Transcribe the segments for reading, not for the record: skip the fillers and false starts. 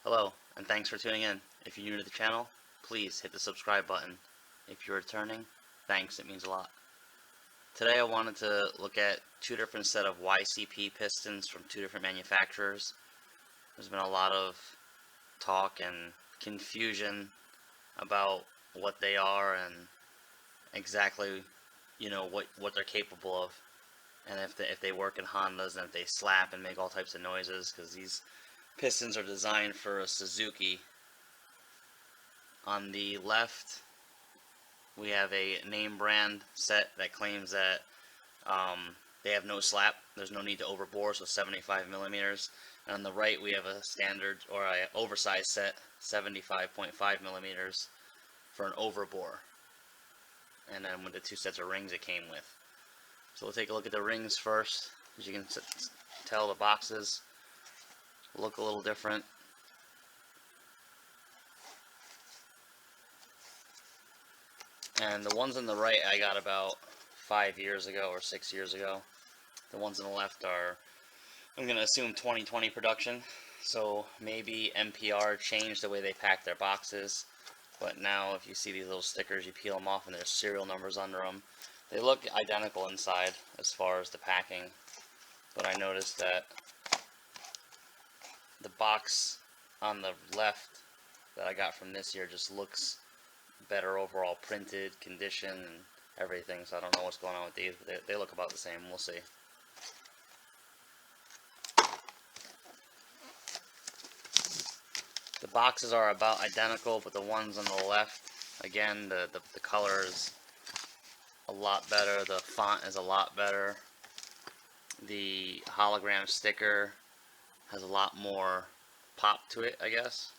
Hello, and thanks for tuning in. If you're new to the channel, please hit the subscribe button. If you're returning, thanks, it means a lot. Today I wanted to look at two different set of YCP pistons from two different manufacturers. There's been a lot of talk and confusion about what they are and exactly, what they're capable of, and if they work in Hondas and if they slap and make all types of noises, because these pistons are designed for a Suzuki. On the left, we have a name brand set that claims that they have no slap. There's no need to overbore, so 75 millimeters. And on the right, we have a standard or a oversized set, 75.5 millimeters for an overbore. And then with the two sets of rings it came with. So we'll take a look at the rings first. As you can tell, the boxes look a little different. And the ones on the right I got about 5 years ago or 6 years ago. The ones on the left are, I'm going to assume, 2020 production. So maybe MPR changed the way they pack their boxes. But now if you see these little stickers, you peel them off and there's serial numbers under them. They look identical inside as far as the packing. But I noticed that the box on the left that I got from this year just looks better overall printed, condition, and everything. So I don't know what's going on with these, but they look about the same. We'll see. The boxes are about identical, but the ones on the left, again, the color is a lot better. The font is a lot better. The hologram sticker has a lot more pop to it, I guess.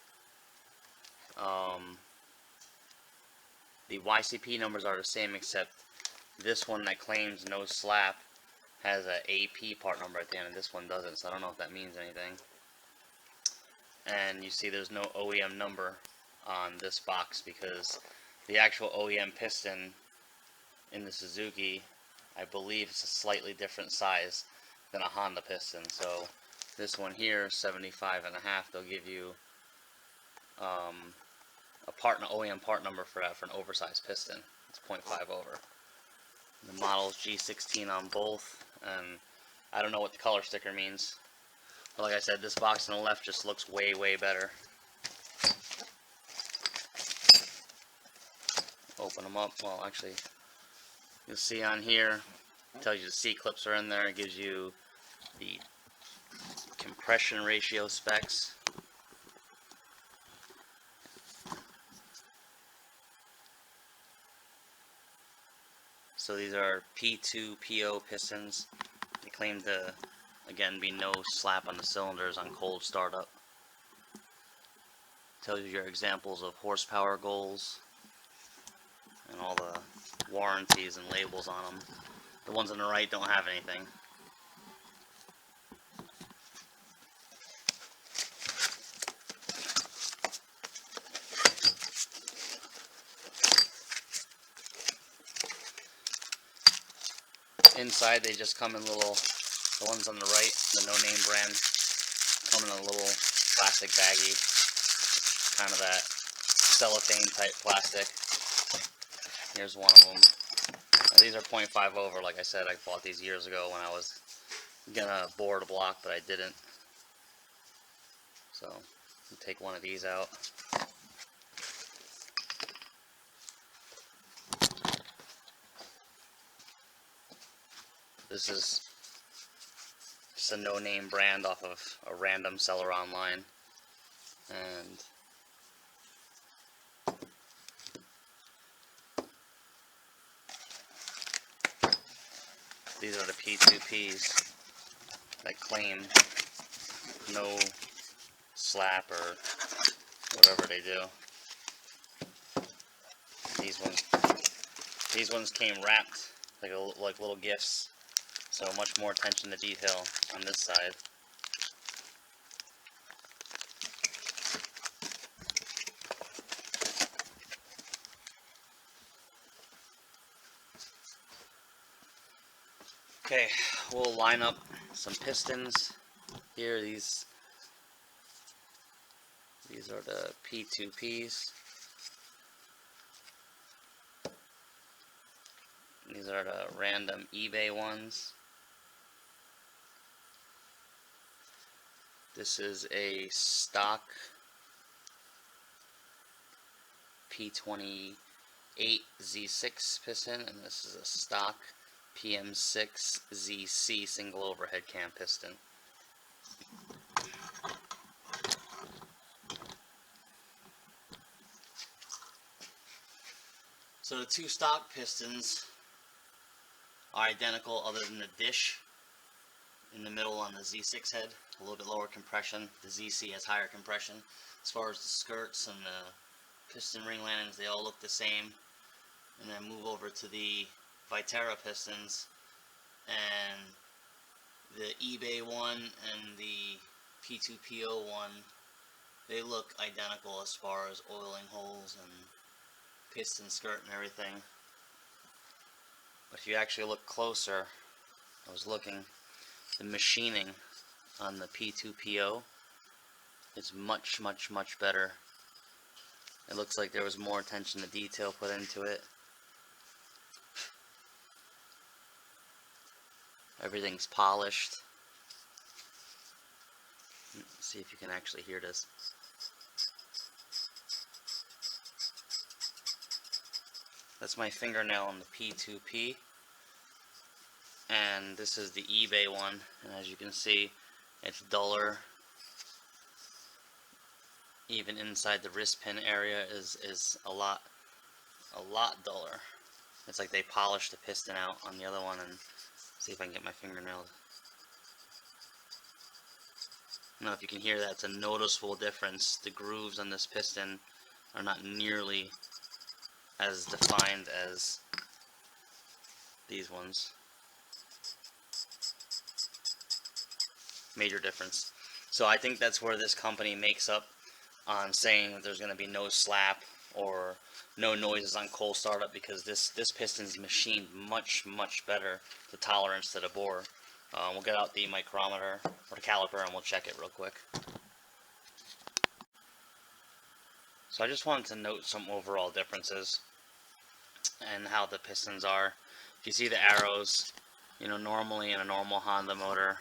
The YCP numbers are the same, except this one that claims no slap has a AP part number at the end, and this one doesn't, so I don't know if that means anything. And you see there's no OEM number on this box because the actual OEM piston in the Suzuki, I believe, is a slightly different size than a Honda piston. So this one here, 75.5, they'll give you an OEM part number for that, for an oversized piston. It's 0.5 over. The model's G16 on both, and I don't know what the color sticker means. But like I said, this box on the left just looks way, way better. Open them up. Well, actually, you'll see on here, it tells you the C-clips are in there. It gives you the compression ratio specs. So these are p2p0 pistons. They claim to, again, be no slap on the cylinders on cold startup. Tells you your examples of horsepower goals and all the warranties and labels on them. The ones on the right don't have anything. Inside they just come in little, the ones on the right, the no name brand, come in a little plastic baggie. It's kind of that cellophane type plastic. Here's one of them. Now, these are 0.5 over. Like I said, I bought these years ago when I was gonna bore the block, but I didn't. So I'll take one of these out. This is just a no-name brand off of a random seller online, and these are the P2Ps that claim no slap or whatever they do. These ones came wrapped like little gifts. So much more attention to detail on this side. Okay, we'll line up some pistons here. These These are the P2Ps. These are the random eBay ones. This is a stock P28 Z6 piston, and this is a stock PM6 ZC single overhead cam piston. So the two stock pistons are identical other than the dish in the middle on the Z6 head, a little bit lower compression. The ZC has higher compression. As far as the skirts and the piston ring landings, they all look the same. And then move over to the Viterra pistons, and the eBay one and the p2p0 one, they look identical as far as oiling holes and piston skirt and everything. But if you actually look closer, I was looking, the machining on the p2p0 is much better. It looks like there was more attention to detail put into it. Everything's polished. Let's see if you can actually hear this. That's my fingernail on the P2P. And this is the eBay one. And as you can see, it's duller. Even inside the wrist pin area is a lot duller. It's like they polished the piston out on the other one. And see if I can get my fingernail. I don't know if you can hear that. It's a noticeable difference. The grooves on this piston are not nearly as defined as these ones. Major difference. So I think that's where this company makes up on saying that there's going to be no slap or no noises on cold startup, because this piston's machined much better to tolerance to the bore. We'll get out the micrometer or the caliper and we'll check it real quick. So I just wanted to note some overall differences and how the pistons are. If you see the arrows, you know, normally in a normal Honda motor,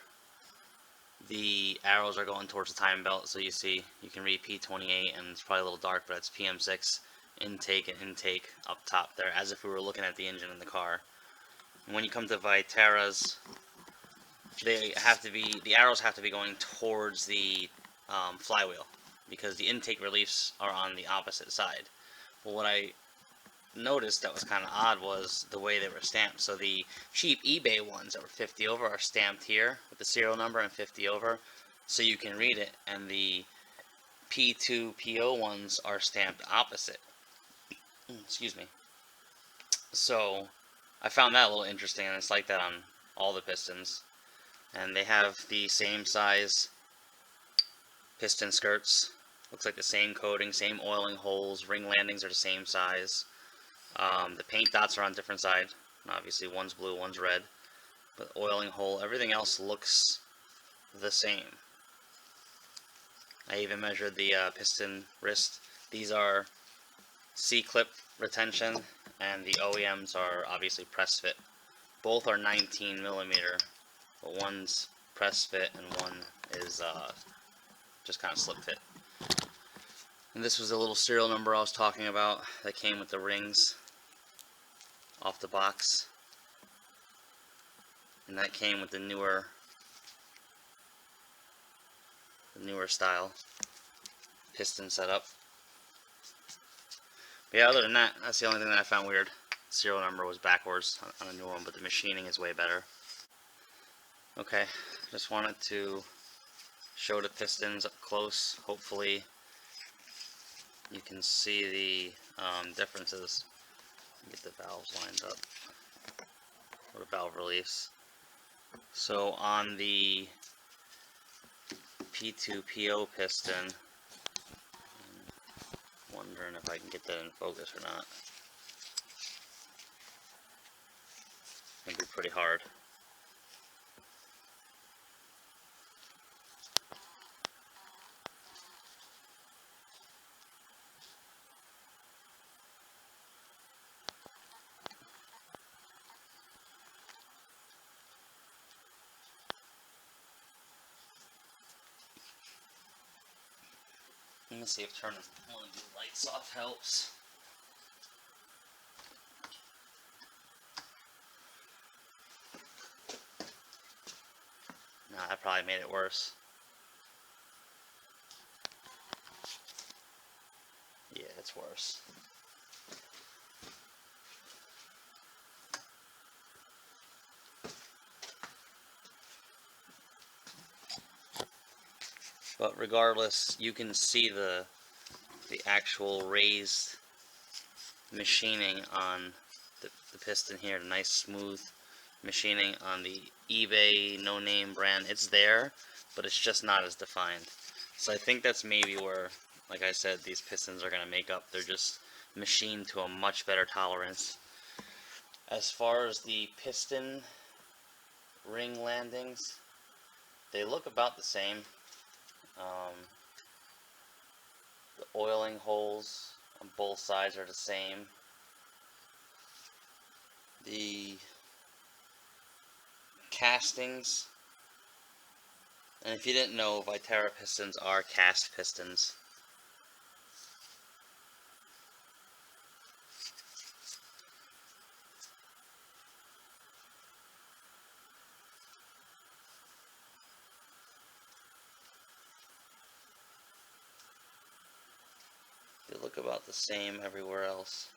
the arrows are going towards the timing belt, so you see, you can read P28, and it's probably a little dark, but it's PM6 intake and intake up top there, as if we were looking at the engine in the car. And when you come to Viterra's, they have to be, the arrows have to be going towards the flywheel, because the intake reliefs are on the opposite side. Well, what I noticed that was kind of odd was the way they were stamped. So the cheap eBay ones that were 50 over are stamped here with the serial number and 50 over, so you can read it, and the P2P0 ones are stamped opposite. Excuse me. So I found that a little interesting, and it's like that on all the pistons. And they have the same size piston skirts. Looks like the same coating, same oiling holes, ring landings are the same size. The paint dots are on different sides. Obviously one's blue, one's red. But oiling hole, everything else looks the same. I even measured the piston wrist. These are C-clip retention, and the OEMs are obviously press fit. Both are 19 millimeter, but one's press fit and one is just kind of slip fit. And this was the little serial number I was talking about that came with the rings off the box, and that came with the newer style piston setup. But yeah, other than that, that's the only thing that I found weird. The serial number was backwards on a new one, but the machining is way better. Okay, just wanted to show the pistons up close. Hopefully you can see the differences. Get the valves lined up, or the valve reliefs. So on the P2P0 piston, I'm wondering if I can get that in focus or not. It's going to be pretty hard. me see if turning one of these lights off helps. No, that probably made it worse. Yeah, it's worse. But regardless, you can see the actual raised machining on the piston here. The nice smooth machining on the eBay no-name brand. It's there, but it's just not as defined. So I think that's maybe where, like I said, these pistons are going to make up. They're just machined to a much better tolerance. As far as the piston ring landings, they look about the same. The oiling holes on both sides are the same. The castings, and if you didn't know, Viterra pistons are cast pistons. They look about the same everywhere else.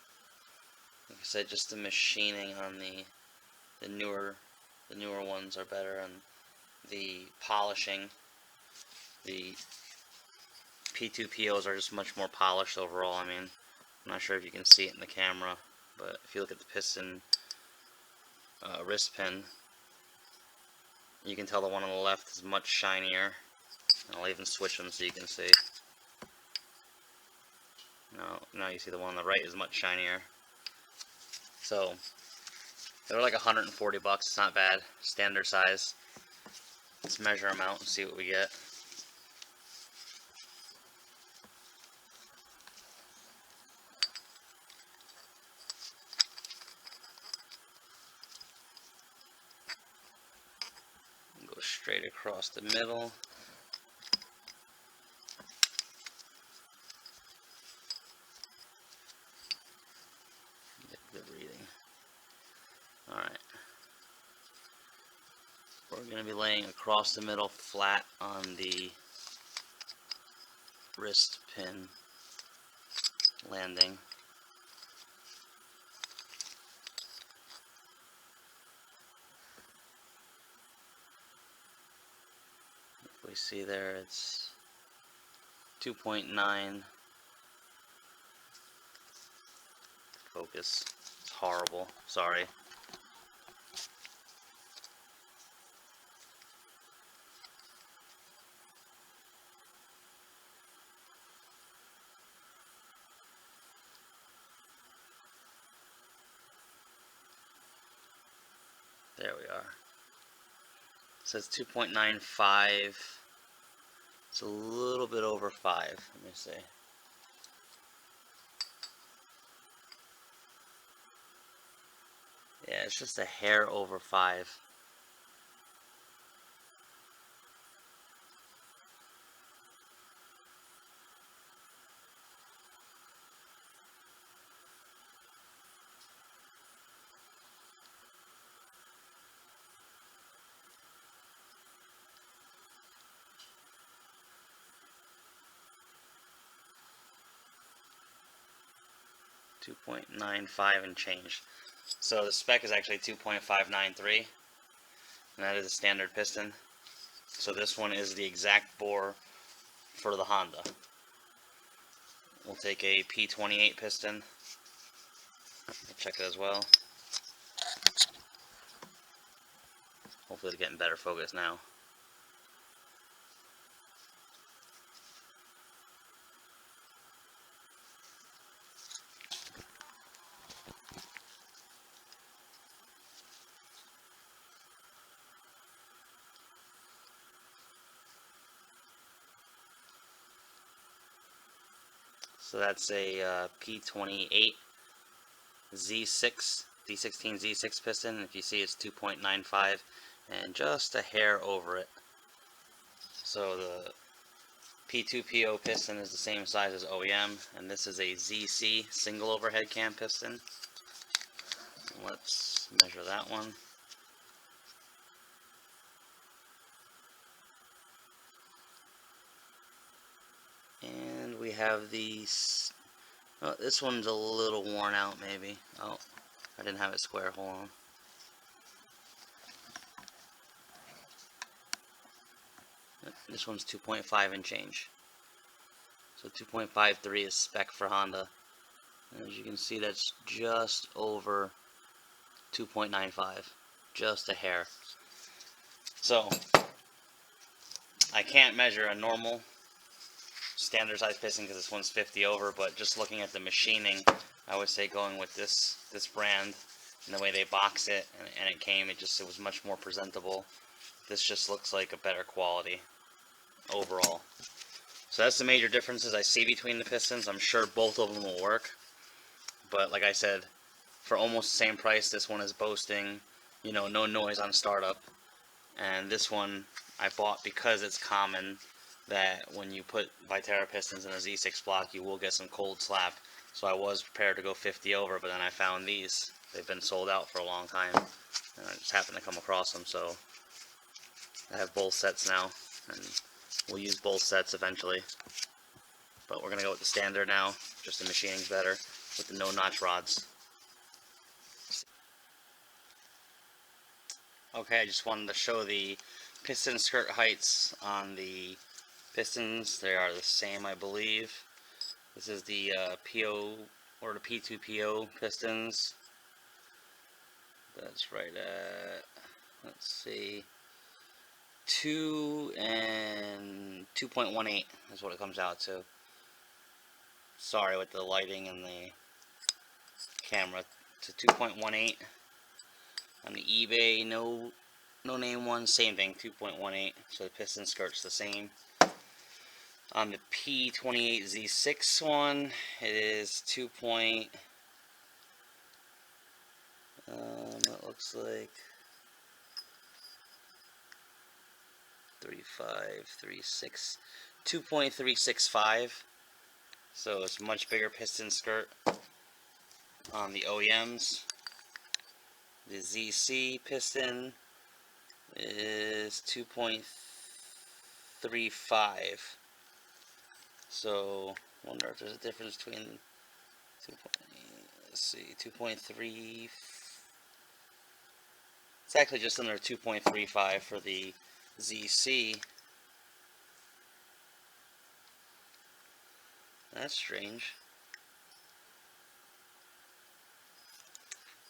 Like I said, just the machining on the newer ones are better, and the polishing, the p2p0s are just much more polished overall. I mean, I'm not sure if you can see it in the camera, but if you look at the piston wrist pin, you can tell the one on the left is much shinier. I'll even switch them so you can see. Now you see the one on the right is much shinier. So they're like 140 bucks. It's not bad. Standard size. Let's measure them out and see what we get. Go straight across the middle. Get a good reading. Alright. We're going to be laying across the middle flat on the wrist pin landing. If we see there, it's 2.9. Focus. It's horrible. Sorry. There we are. It says 2.95. It's a little bit over 5. Let me see. Yeah, it's just a hair over 5. .95 and change. So the spec is actually 2.593, and that is a standard piston. So this one is the exact bore for the Honda. We'll take a P28 piston. Check it as well. Hopefully it's getting better focus now. So that's a P28 Z6, D16 Z6 piston. If you see, it's 2.95 and just a hair over it. So the p2p0 piston is the same size as OEM, and this is a ZC single overhead cam piston. Let's measure that one. And we have these. Oh, this one's a little worn out, maybe. Oh, I didn't have it square. Hold on. This one's 2.5 and change. So 2.53 is spec for Honda. And as you can see, that's just over 2.95. Just a hair. So I can't measure a normal standard size piston because this one's 50 over, but just looking at the machining, I would say going with this brand and the way they box it and it was much more presentable. This just looks like a better quality overall. So that's the major differences I see between the pistons. I'm sure both of them will work, but like I said, for almost the same price, this one is boasting, you know, no noise on startup, and this one I bought because it's common that when you put Viterra pistons in a Z6 block, you will get some cold slap. So I was prepared to go 50 over, but then I found these. They've been sold out for a long time, and I just happened to come across them. So I have both sets now, and we'll use both sets eventually. But we're gonna go with the standard now. Just the machining's better with the no notch rods. Okay, I just wanted to show the piston skirt heights on the pistons. They are the same, I believe. This is the PO or the p2p0 pistons. That's right at, let's see, 2 and 2.18 is what it comes out to. Sorry with the lighting and the camera. To 2.18 on the eBay. No name one, same thing, 2.18. So the piston skirt's the same. On the P28Z6 one, it is 2. It looks like 3536, 2.365. So it's a much bigger piston skirt on the OEMs. The ZC piston is 2.35. So I wonder if there's a difference between 2.3. It's actually just under 2.35 for the ZC. That's strange.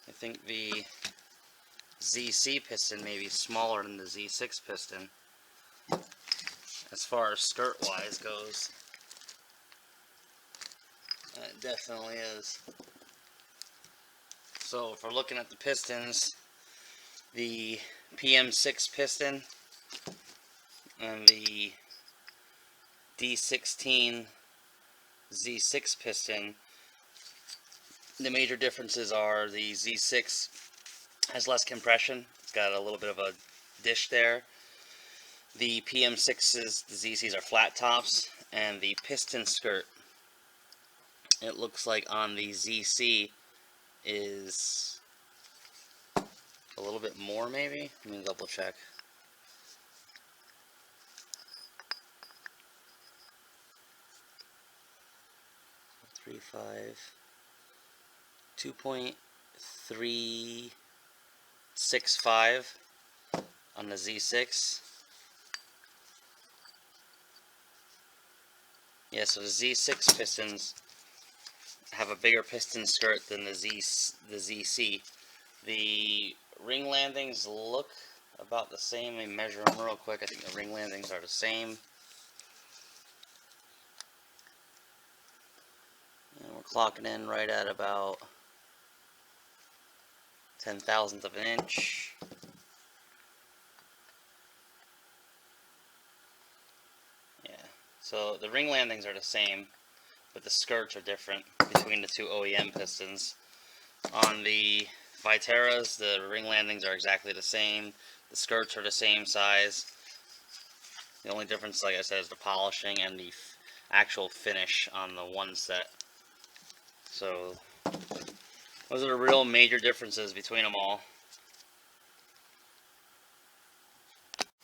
I think the ZC piston may be smaller than the Z6 piston as far as skirt wise goes. It definitely is. So if we're looking at the pistons, the PM6 piston and the D16 Z6 piston, the major differences are the Z6 has less compression. It's got a little bit of a dish there. The PM6s, the ZCs are flat tops, and the piston skirt, it looks like on the ZC is a little bit more maybe. Let me double check. Three, 2.365 on the Z6. Yeah, so the Z6 pistons have a bigger piston skirt than the ZC. The ring landings look about the same. Let me measure them real quick. I think the ring landings are the same. And we're clocking in right at about 0.1/1000 of an inch. Yeah, so the ring landings are the same, but the skirts are different between the two OEM pistons. On the Viterras, the ring landings are exactly the same. The skirts are the same size. The only difference, like I said, is the polishing and the actual finish on the one set. So those are the real major differences between them all.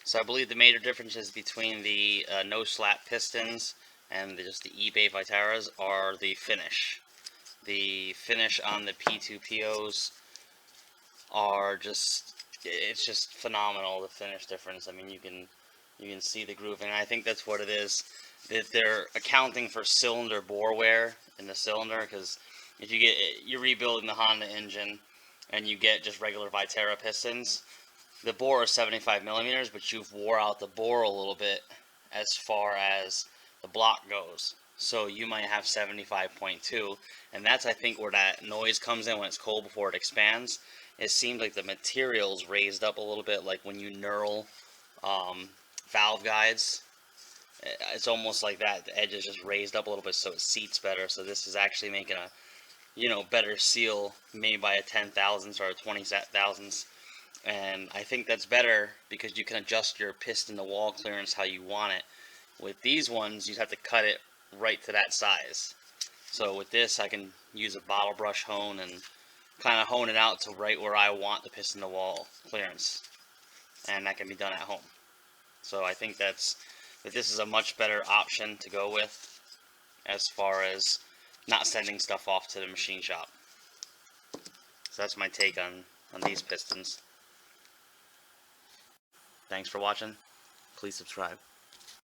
So I believe the major differences between the no slap pistons and just the eBay Viteras are the finish. The finish on the p2p0s are just, it's just phenomenal, the finish difference. I mean, you can see the groove, and I think that's what it is, that they're accounting for cylinder bore wear in the cylinder, because if you're rebuilding the Honda engine and you get just regular Vitera pistons, the bore is 75 millimeters, but you've wore out the bore a little bit as far as the block goes. So you might have 75.2, and that's, I think, where that noise comes in when it's cold before it expands. It seems like the material's raised up a little bit, like when you knurl valve guides. It's almost like that. The edge is just raised up a little bit so it seats better. So this is actually making a better seal made by a 10,000ths or a 20 thousandths. And I think that's better because you can adjust your piston to wall clearance how you want it. With these ones, you have to cut it right to that size. So with this, I can use a bottle brush hone and kind of hone it out to right where I want the piston to wall clearance, and that can be done at home. So I think that this is a much better option to go with as far as not sending stuff off to the machine shop. So that's my take on these pistons. Thanks for watching. Please subscribe.